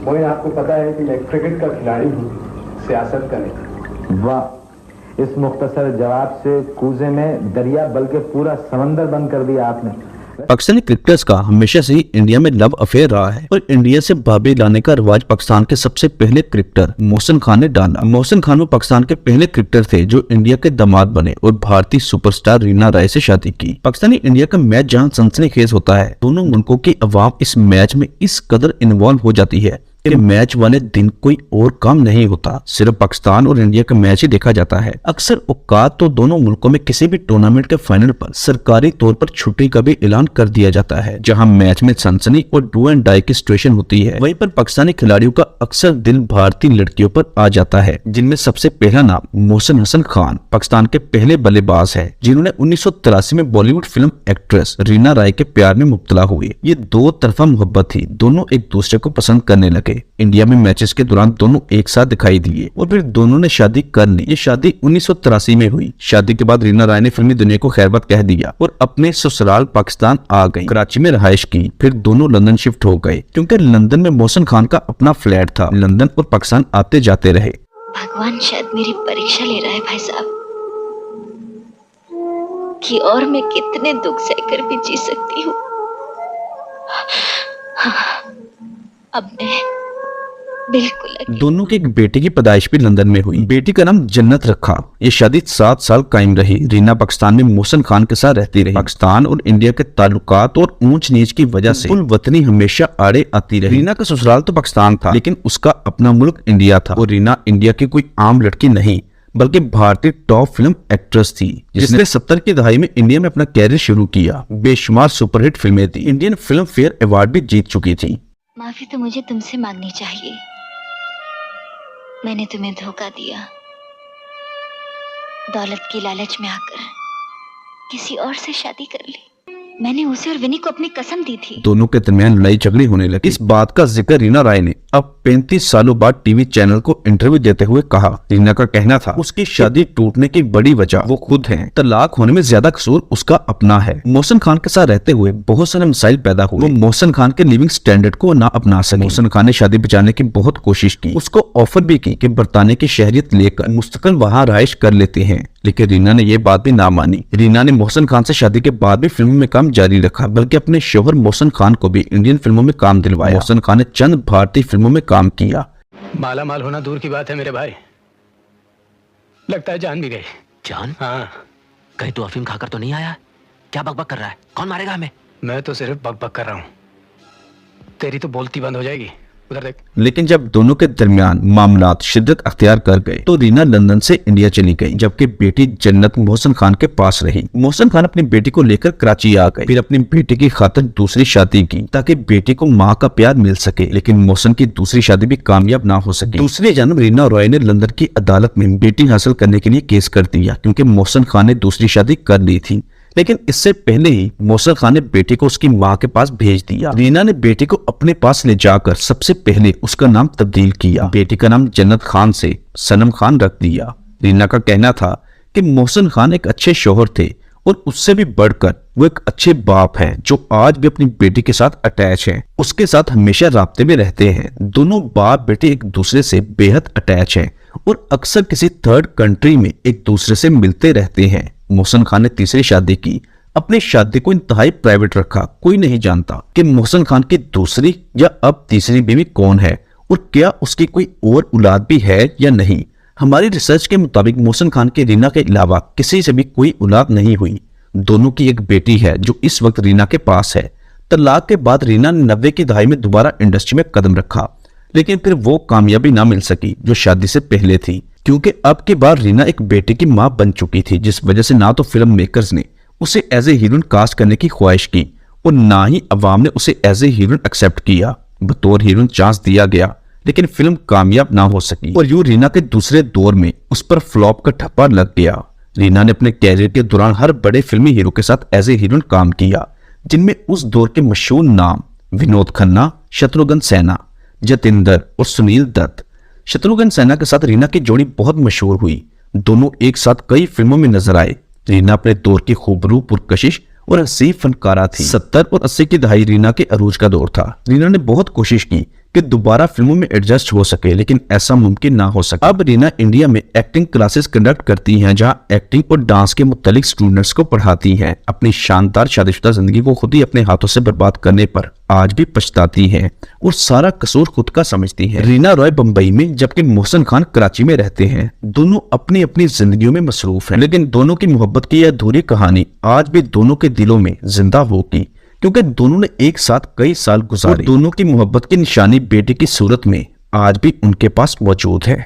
मोइन, आपको पता है कि मैं क्रिकेट का खिलाड़ी हूँ, सियासत का नहीं। वाह, इस मुख्तसर जवाब से कूजे में दरिया बल्कि पूरा समंदर बंद कर दिया आपने। पाकिस्तानी क्रिकेटर्स का हमेशा से ही इंडिया में लव अफेयर रहा है और इंडिया से भाभी लाने का रिवाज पाकिस्तान के सबसे पहले क्रिकेटर मोहसिन खान ने डाला। मोहसिन खान वो पाकिस्तान के पहले क्रिकेटर थे जो इंडिया के दामाद बने और भारतीय सुपरस्टार रीना राय से शादी की। पाकिस्तानी इंडिया का मैच जहां सनसनीखेज होता है, दोनों मुल्कों की अवाम इस मैच में इस कदर इन्वॉल्व हो जाती है कि मैच वाले दिन कोई और काम नहीं होता, सिर्फ पाकिस्तान और इंडिया का मैच ही देखा जाता है। अक्सर औकात तो दोनों मुल्कों में किसी भी टूर्नामेंट के फाइनल पर सरकारी तौर पर छुट्टी का भी ऐलान कर दिया जाता है, जहां मैच में सनसनी और डू एंड डाई की सिचुएशन होती है। वहीं पर पाकिस्तानी खिलाड़ियों का अक्सर दिल भारतीय लड़कियों पर आ जाता है, जिनमें सबसे पहला नाम मोहसिन हसन खान पाकिस्तान के पहले बल्लेबाज है, जिन्होंने 1983 में बॉलीवुड फिल्म एक्ट्रेस रीना राय के प्यार में मुब्तला हुए। ये दो तरफा मोहब्बत थी, दोनों एक दूसरे को पसंद करने लगे। इंडिया में मैचेस के दौरान दोनों एक साथ दिखाई दिए और फिर दोनों ने शादी कर ली। ये शादी 1983 में हुई। शादी के बाद रीना राय ने फिल्मी दुनिया को खैरबत कह दिया और अपने ससुराल पाकिस्तान आ गई। कराची में रहायश की, फिर दोनों लंदन शिफ्ट हो गए क्योंकि लंदन में मोहसिन खान का अपना फ्लैट था। लंदन और पाकिस्तान आते जाते रहे। भगवान शायद मेरी परीक्षा ले रहा है भाई साहब, कि और मैं कितने दुख सहकर भी जी सकती हूँ। अब मैं बिल्कुल। दोनों की एक बेटी की पैदाइश भी लंदन में हुई। बेटी का नाम जन्नत रखा। ये शादी 7 साल कायम रही। रीना पाकिस्तान में मोहसिन खान के साथ रहती रही। पाकिस्तान और इंडिया के ताल्लुकात और ऊंच नीच की वजह से कुल वतनी हमेशा आड़े आती रही। रीना का ससुराल तो पाकिस्तान था, लेकिन उसका अपना मुल्क इंडिया था और रीना इंडिया की कोई आम लड़की नहीं बल्कि भारतीय टॉप फिल्म एक्ट्रेस थी, जिसने 70 की दहाई में इंडिया में अपना कैरियर शुरू किया। बेशुमार सुपरहिट फिल्में थी। इंडियन फिल्म फेयर अवार्ड भी जीत चुकी थी। माफी तो मुझे तुमसे मांगनी चाहिए, मैंने तुम्हें धोखा दिया। दौलत की लालच में आकर किसी और से शादी कर ली। मैंने उसे और विनी को अपनी कसम दी थी। दोनों के दरमियान लड़ाई झगड़ी होने लगी। इस बात का जिक्र रीना राय ने अब 35 सालों बाद टीवी चैनल को इंटरव्यू देते हुए कहा। रीना का कहना था उसकी शादी टूटने की बड़ी वजह वो खुद हैं। तलाक होने में ज्यादा कसूर उसका अपना है। मोहसिन खान के साथ रहते हुए बहुत सारे मसाइल पैदा हुए। वो मोहसिन खान के लिविंग स्टैंडर्ड को ना अपना सके। मोहसिन खान ने शादी बचाने की बहुत कोशिश की। उसको ऑफर भी की कि बरतानिया की शहरियत लेकर मुस्तकिल वहाँ रहायश कर लेते हैं, लेकिन रीना ने यह बात भी ना मानी। रीना ने मोहसिन खान से शादी के बाद भी फिल्मों में काम जारी रखा, बल्कि अपने शोहर मोहसिन खान को भी इंडियन फिल्मों में काम दिलवाया। मोहसिन खान ने चंद भारतीय फिल्मों में काम किया। माला माल होना दूर की बात है मेरे भाई, लगता है जान भी गई। जान? हाँ। कहीं तू अफीम खाकर तो नहीं आया? क्या बकबक कर रहा है? कौन मारेगा हमें? मैं तो सिर्फ बकबक कर रहा हूँ, तेरी तो बोलती बंद हो जाएगी। उधर देख। लेकिन जब दोनों के दरमियान मामलात शिद्दत अख्तियार कर गए तो रीना लंदन से इंडिया चली गई, जबकि बेटी जन्नत मोहसिन खान के पास रही। मोहसिन खान अपनी बेटी को लेकर कराची आ गए, फिर अपनी बेटी की खातिर दूसरी शादी की ताकि बेटी को माँ का प्यार मिल सके। लेकिन मोहसिन की दूसरी शादी भी कामयाब ना हो सकी। दूसरी जन्म रीना रॉय ने लंदन की अदालत में बेटी हासिल करने के लिए केस कर दिया, क्योंकि मोहसिन खान ने दूसरी शादी कर ली थी। लेकिन इससे पहले ही मोहसिन खान ने बेटी को उसकी मां के पास भेज दिया। रीना ने बेटी को अपने पास ले जाकर सबसे पहले उसका नाम तब्दील किया। बेटी का नाम जन्नत खान से सनम खान रख दिया। रीना का कहना था कि मोहसिन खान एक अच्छे शौहर थे और उससे भी बढ़कर वो एक अच्छे बाप हैं, जो आज भी अपनी बेटी के साथ अटैच हैं। उसके साथ हमेशा राब्ते में रहते हैं। दोनों बाप बेटे एक दूसरे से बेहद अटैच हैं और अक्सर किसी थर्ड कंट्री में एक दूसरे से मिलते रहते हैं। मोहसिन खान ने तीसरी शादी की। अपनी शादी को इंतहाई प्राइवेट रखा। कोई नहीं जानता कि मोहसिन खान की दूसरी या अब तीसरी बीवी कौन है और क्या उसकी कोई और औलाद भी है या नहीं। हमारी रिसर्च के मुताबिक मोहसिन खान के रीना के अलावा किसी से भी कोई औलाद नहीं हुई। दोनों की एक बेटी है जो इस वक्त रीना के पास है। तलाक के बाद रीना ने 90 की दहाई में दोबारा इंडस्ट्री में कदम रखा, लेकिन फिर वो कामयाबी ना मिल सकी जो शादी से पहले थी, क्योंकि अब की बार रीना एक बेटे की मां बन चुकी थी, जिस वजह से ना तो फिल्म मेकर्स ने उसे एज ए हीरोइन कास्ट करने की ख्वाहिश की और ना ही अवाम ने उसे एज ए हीरोइन एक्सेप्ट किया। बतौर हीरोइन चांस दिया गया, लेकिन फिल्म कामयाब ना हो सकी और यूं रीना के दूसरे दौर में उस पर फ्लॉप का ठप्पा लग गया। रीना ने अपने कैरियर के दौरान हर बड़े फिल्मी हीरो के साथ एज ए हीरोइन काम किया, जिनमें उस दौर के मशहूर नाम विनोद खन्ना, शत्रुघ्न सिन्हा, जतिंदर और सुनील दत्त। शत्रुघ्न सिन्हा के साथ रीना की जोड़ी बहुत मशहूर हुई। दोनों एक साथ कई फिल्मों में नजर आए। रीना अपने दौर की खूबरू, पुरकशिश और हसीब फनकारा थी। 70 और 80 की दहाई रीना के अरूज का दौर था। रीना ने बहुत कोशिश की कि दोबारा फिल्मों में एडजस्ट हो सके, लेकिन ऐसा मुमकिन ना हो सके। अब रीना इंडिया में एक्टिंग क्लासेस कंडक्ट करती हैं, जहां एक्टिंग और डांस के मुतालिक स्टूडेंट्स को पढ़ाती हैं। अपनी शानदार शादीशुदा जिंदगी को खुद ही अपने हाथों से बर्बाद करने पर आज भी पछताती है और सारा कसूर खुद का समझती है। रीना रॉय बंबई में जबकि मोहसिन खान कराची में रहते हैं। दोनों अपनी अपनी जिंदगियों में मसरूफ हैं, लेकिन दोनों की मोहब्बत की यह अधूरी कहानी आज भी दोनों के दिलों में जिंदा होगी, क्योंकि दोनों ने एक साथ कई साल गुजारे। दोनों की मोहब्बत की निशानी बेटे की सूरत में आज भी उनके पास मौजूद है।